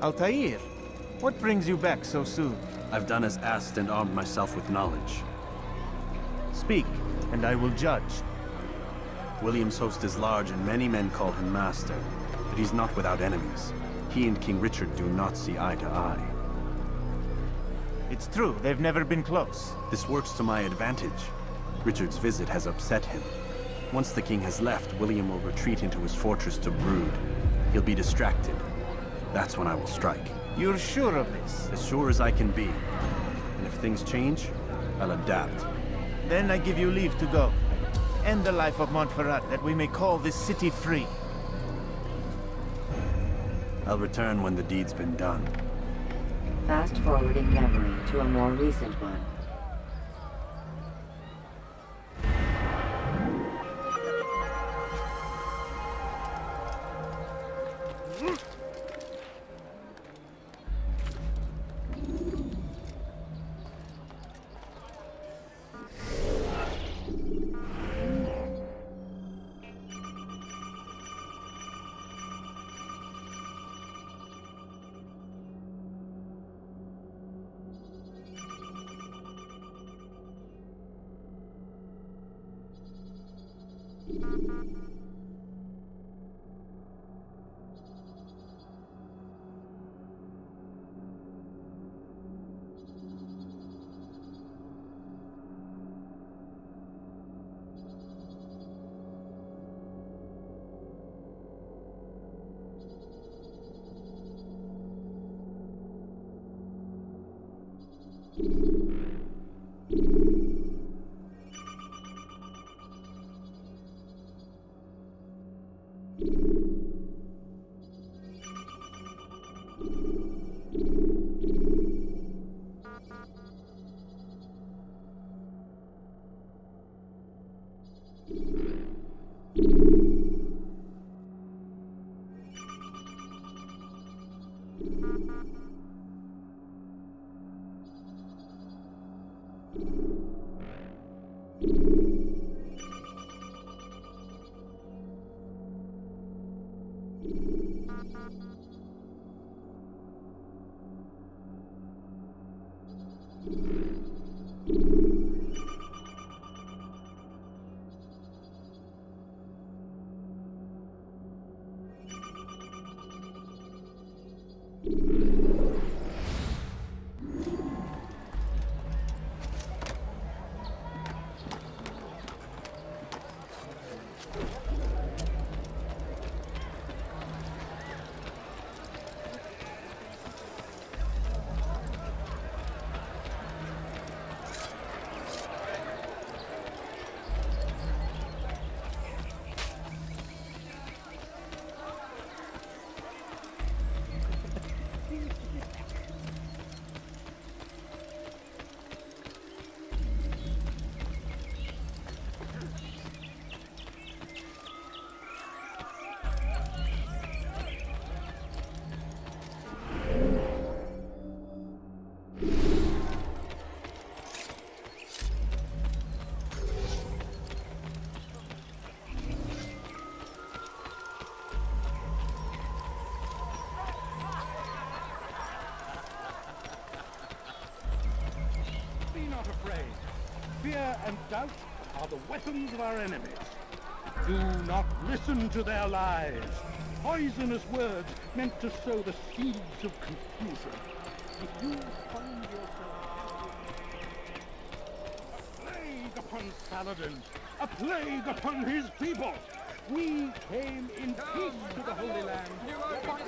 Altair, what brings you back so soon? I've done as asked and armed myself with knowledge. Speak, and I will judge. William's host is large, and many men call him master. But he's not without enemies. He and King Richard do not see eye to eye. It's true, they've never been close. This works to my advantage. Richard's visit has upset him. Once the king has left, William will retreat into his fortress to brood. He'll be distracted. That's when I will strike. You're sure of this? As sure as I can be. And if things change, I'll adapt. Then I give you leave to go. End the life of Montferrat, that we may call this city free. I'll return when the deed's been done. Fast-forwarding memory to a more recent one. Fear and doubt are the weapons of our enemies. Do not listen to their lies. Poisonous words meant to sow the seeds of confusion. If you find yourself a plague upon Saladin, a plague upon his people, we came in peace to the Holy Land.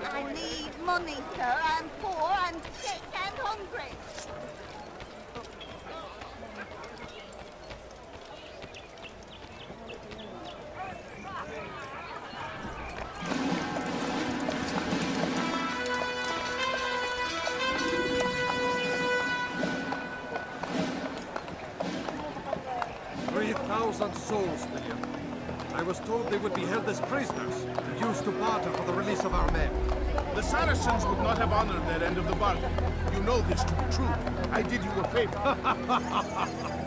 I need money, sir. I'm poor, I'm sick and hungry. 3,000 souls, William. I was told they would be held as prisoners and used to barter for the release of our men. The Saracens would not have honored their end of the bargain. You know this to be true. I did you a favor.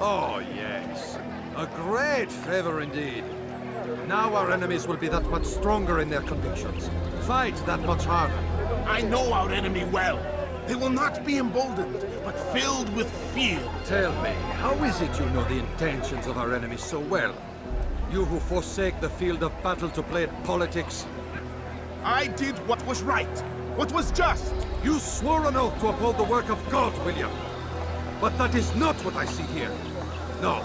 Oh, yes. A great favor indeed. Now our enemies will be that much stronger in their convictions. Fight that much harder. I know our enemy well. They will not be emboldened, but filled with fear. Tell me, how is it you know the intentions of our enemies so well? You who forsake the field of battle to play at politics? I did what was right, what was just. You swore an oath to uphold the work of God, William. But that is not what I see here. No.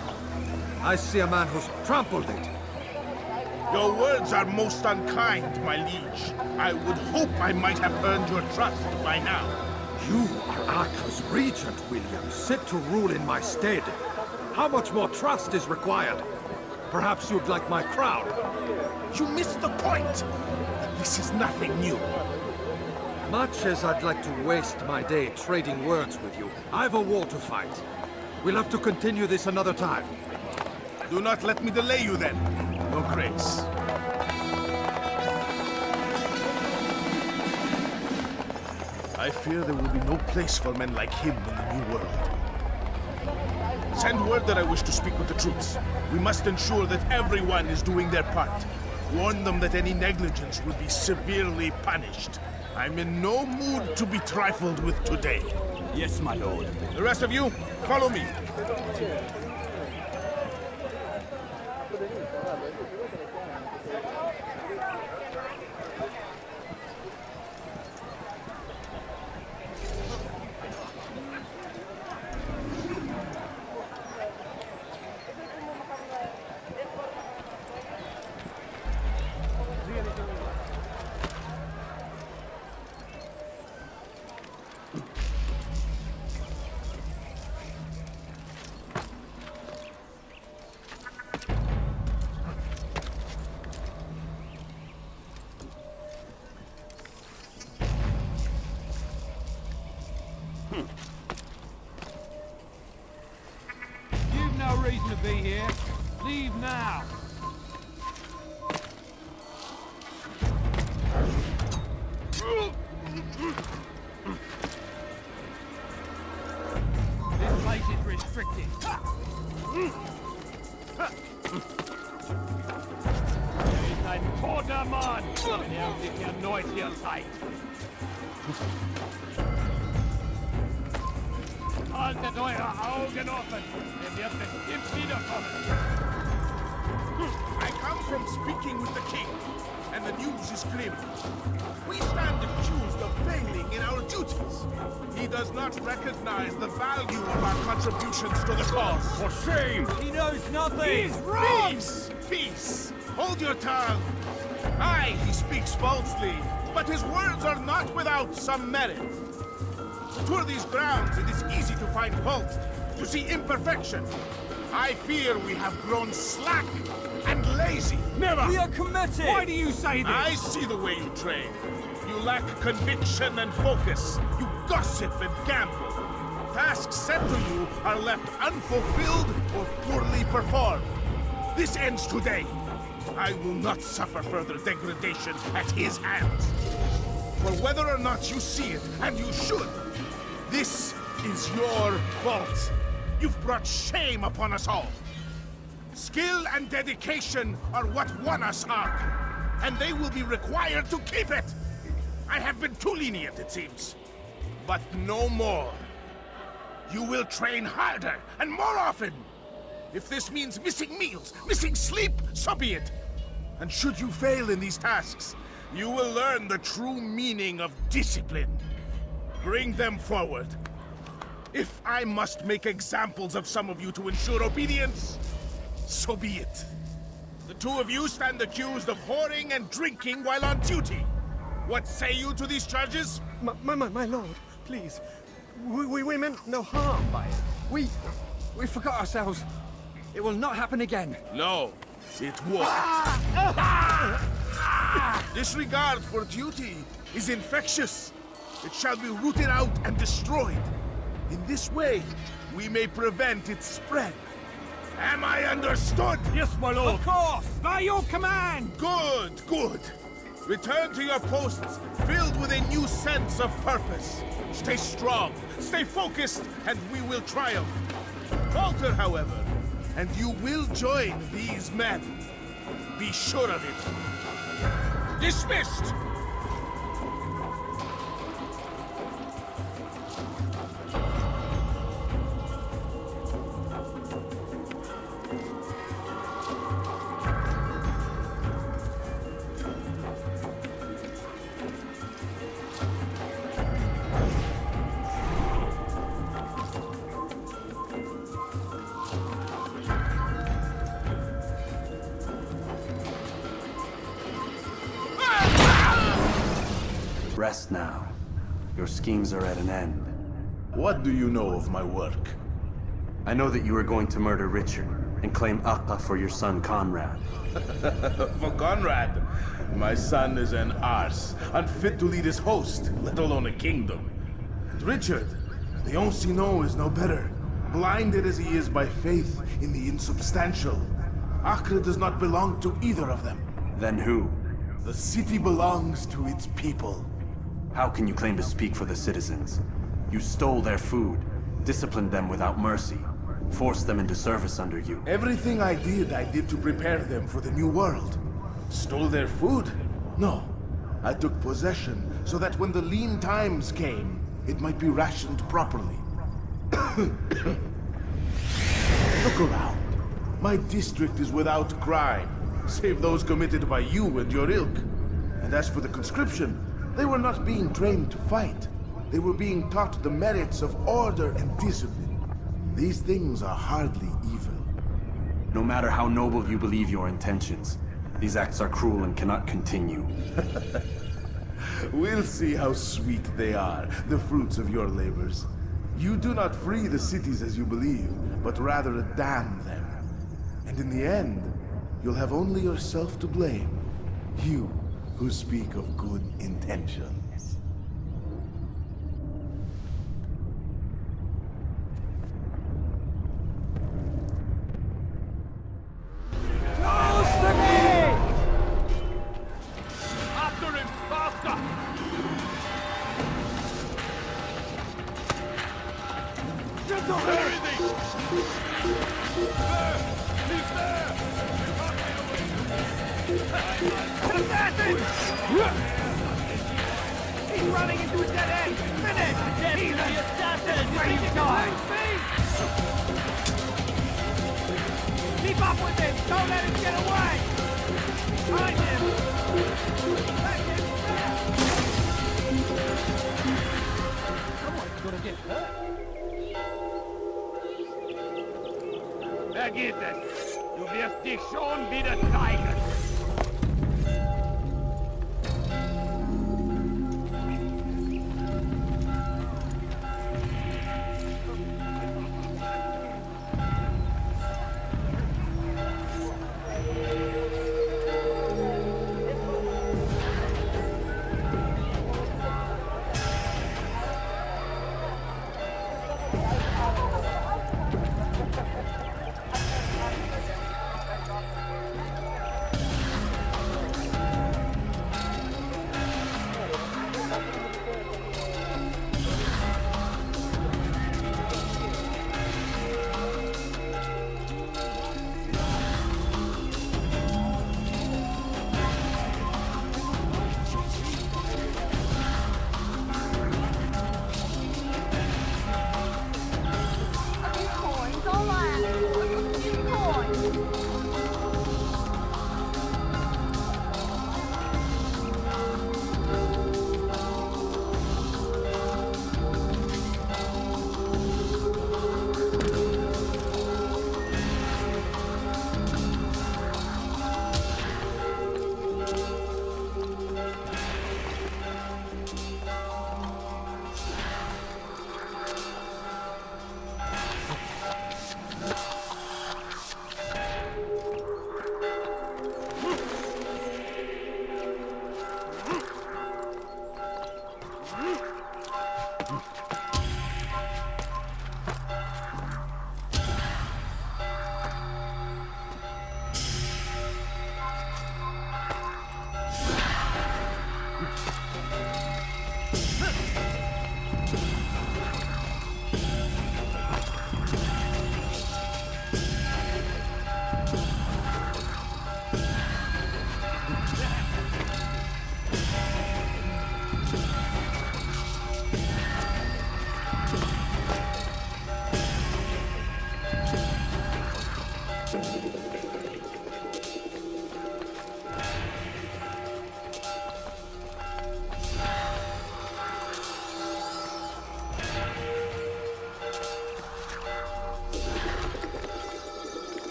I see a man who's trampled it. Your words are most unkind, my liege. I would hope I might have earned your trust by now. You are Acre's regent, William, set to rule in my stead. How much more trust is required? Perhaps you'd like my crown. You missed the point. This is nothing new. Much as I'd like to waste my day trading words with you, I've a war to fight. We'll have to continue this another time. Do not let me delay you then, Your Grace. I fear there will be no place for men like him in the New World. Send word that I wish to speak with the troops. We must ensure that everyone is doing their part. Warn them that any negligence will be severely punished. I'm in no mood to be trifled with today. Yes, my lord. The rest of you, follow me. You've no reason to be here. Leave now. This place is restricted. Hier ist ein toter Mann, wenn sich erneut hier zeigt. Haltet eure Augen offen, wird bestimmt wiederkommen. I come from speaking with the king, and the news is grim. We stand accused of failing in our duties. He does not recognize the value of our contributions to the cause. For shame! He knows nothing. He's wrong! Peace! Peace! Hold your tongue! Aye, he speaks falsely, but his words are not without some merit. To tour these grounds, it is easy to find fault, to see imperfection. I fear we have grown slack and lazy. Never! We are committed. Why do you say this? I see the way you train. You lack conviction and focus. You gossip and gamble. Tasks set to you are left unfulfilled or poorly performed. This ends today. I will not suffer further degradation at his hands. For whether or not you see it, and you should, this is your fault. You've brought shame upon us all. Skill and dedication are what won us Ark, and they will be required to keep it. I have been too lenient, it seems. But no more. You will train harder and more often. If this means missing meals, missing sleep, so be it. And should you fail in these tasks, you will learn the true meaning of discipline. Bring them forward. If I must make examples of some of you to ensure obedience, so be it. The two of you stand accused of whoring and drinking while on duty. What say you to these charges? My lord, please. We meant no harm by it. We forgot ourselves. It will not happen again. No, it won't. Disregard for duty is infectious. It shall be rooted out and destroyed. In this way, we may prevent its spread. Am I understood? Yes, my lord. Of course! By your command! Good, good. Return to your posts, filled with a new sense of purpose. Stay strong, stay focused, and we will triumph. Falter, however, and you will join these men. Be sure of it. Dismissed! Rest now. Your schemes are at an end. What do you know of my work? I know that you are going to murder Richard and claim Akka for your son Conrad. For Conrad, my son is an arse, unfit to lead his host, let alone a kingdom. And Richard, the Ancien is no better, blinded as he is by faith in the insubstantial. Acre does not belong to either of them. Then who? The city belongs to its people. How can you claim to speak for the citizens? You stole their food, disciplined them without mercy, forced them into service under you. Everything I did to prepare them for the new world. Stole their food? No. I took possession so that when the lean times came, it might be rationed properly. Look around. My district is without crime, save those committed by you and your ilk. And as for the conscription, they were not being trained to fight. They were being taught the merits of order and discipline. These things are hardly evil. No matter how noble you believe your intentions, these acts are cruel and cannot continue. We'll see how sweet they are, the fruits of your labors. You do not free the cities as you believe, but rather damn them. And in the end, you'll have only yourself to blame. You who speak of good intentions. After him! Faster! Where is he? There! He's there! Assassins! He's running into a dead end! Finish! He's the assassin! Ready to die! Keep up with him! Don't let him get away! Find him! Let him back! Someone's gonna get hurt. Vergiss es! Du wirst dich schon wieder zeigen!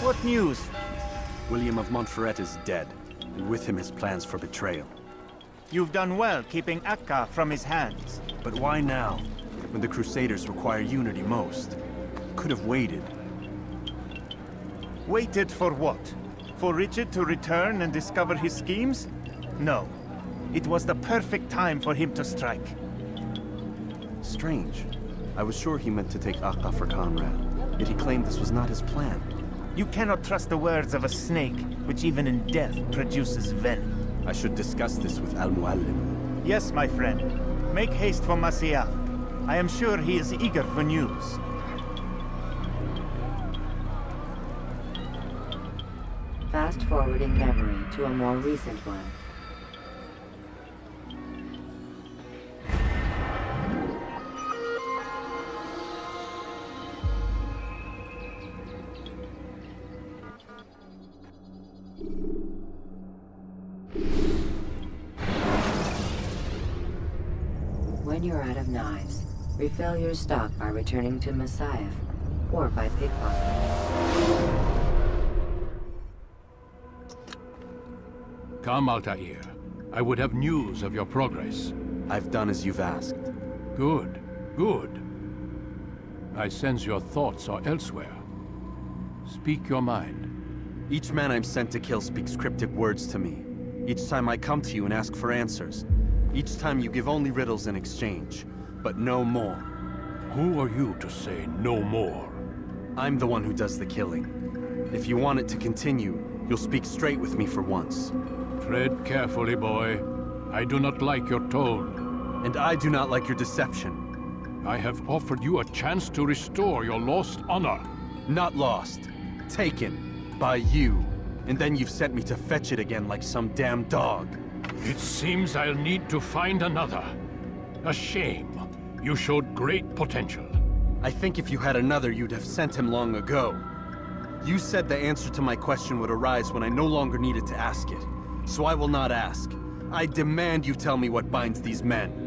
What news? William of Montferrat is dead, and with him his plans for betrayal. You've done well keeping Akka from his hands. But why now, when the Crusaders require unity most? Could have waited. Waited for what? For Richard to return and discover his schemes? No. It was the perfect time for him to strike. Strange. I was sure he meant to take Akka for Conrad, yet he claimed this was not his plan. You cannot trust the words of a snake, which even in death produces venom. I should discuss this with Al-Muallim. Yes, my friend. Make haste for Masyaf. I am sure he is eager for news. Fast-forwarding memory to a more recent one. When you're out of knives, refill your stock by returning to Masyaf, or by pickpocketing. Come, Altair. I would have news of your progress. I've done as you've asked. Good, good. I sense your thoughts are elsewhere. Speak your mind. Each man I'm sent to kill speaks cryptic words to me. Each time I come to you and ask for answers. Each time you give only riddles in exchange, but no more. Who are you to say no more? I'm the one who does the killing. If you want it to continue, you'll speak straight with me for once. Tread carefully, boy. I do not like your tone. And I do not like your deception. I have offered you a chance to restore your lost honor. Not lost. Taken. By you. And then you've sent me to fetch it again like some damn dog. It seems I'll need to find another. A shame. You showed great potential. I think if you had another, you'd have sent him long ago. You said the answer to my question would arise when I no longer needed to ask it. So I will not ask. I demand you tell me what binds these men.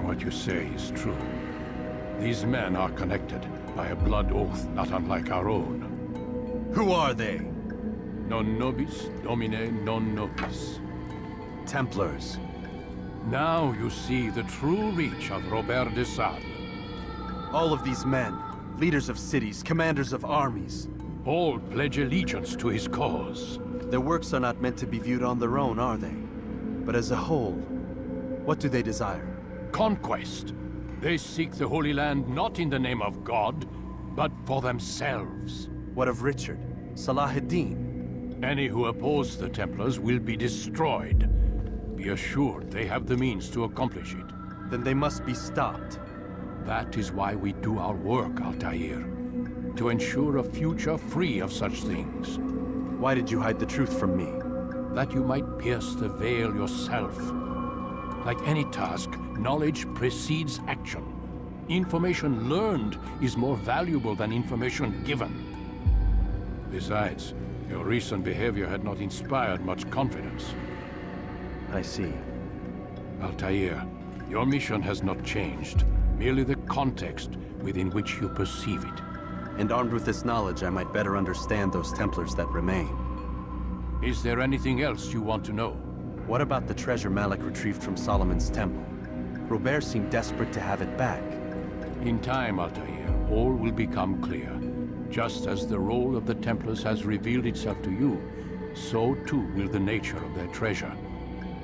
What you say is true. These men are connected by a blood oath not unlike our own. Who are they? Non nobis, domine non nobis. Templars. Now you see the true reach of Robert de Sade. All of these men, leaders of cities, commanders of armies. All pledge allegiance to his cause. Their works are not meant to be viewed on their own, are they? But as a whole, what do they desire? Conquest. They seek the Holy Land not in the name of God, but for themselves. What of Richard? Salahuddin? Any who oppose the Templars will be destroyed. Be assured they have the means to accomplish it. Then they must be stopped. That is why we do our work, Altair. To ensure a future free of such things. Why did you hide the truth from me? That you might pierce the veil yourself. Like any task, knowledge precedes action. Information learned is more valuable than information given. Besides, your recent behavior had not inspired much confidence. I see. Altair, your mission has not changed. Merely the context within which you perceive it. And armed with this knowledge, I might better understand those Templars that remain. Is there anything else you want to know? What about the treasure Malik retrieved from Solomon's temple? Robert seemed desperate to have it back. In time, Altair, all will become clear. Just as the role of the Templars has revealed itself to you, so too will the nature of their treasure.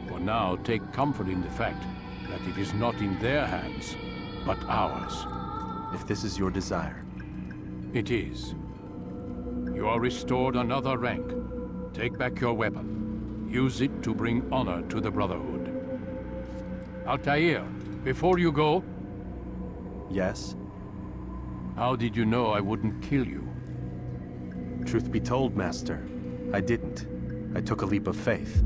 For now, take comfort in the fact that it is not in their hands, but ours. If this is your desire. It is. You are restored another rank. Take back your weapon. Use it to bring honor to the Brotherhood. Altair, before you go... Yes? How did you know I wouldn't kill you? Truth be told, Master, I didn't. I took a leap of faith.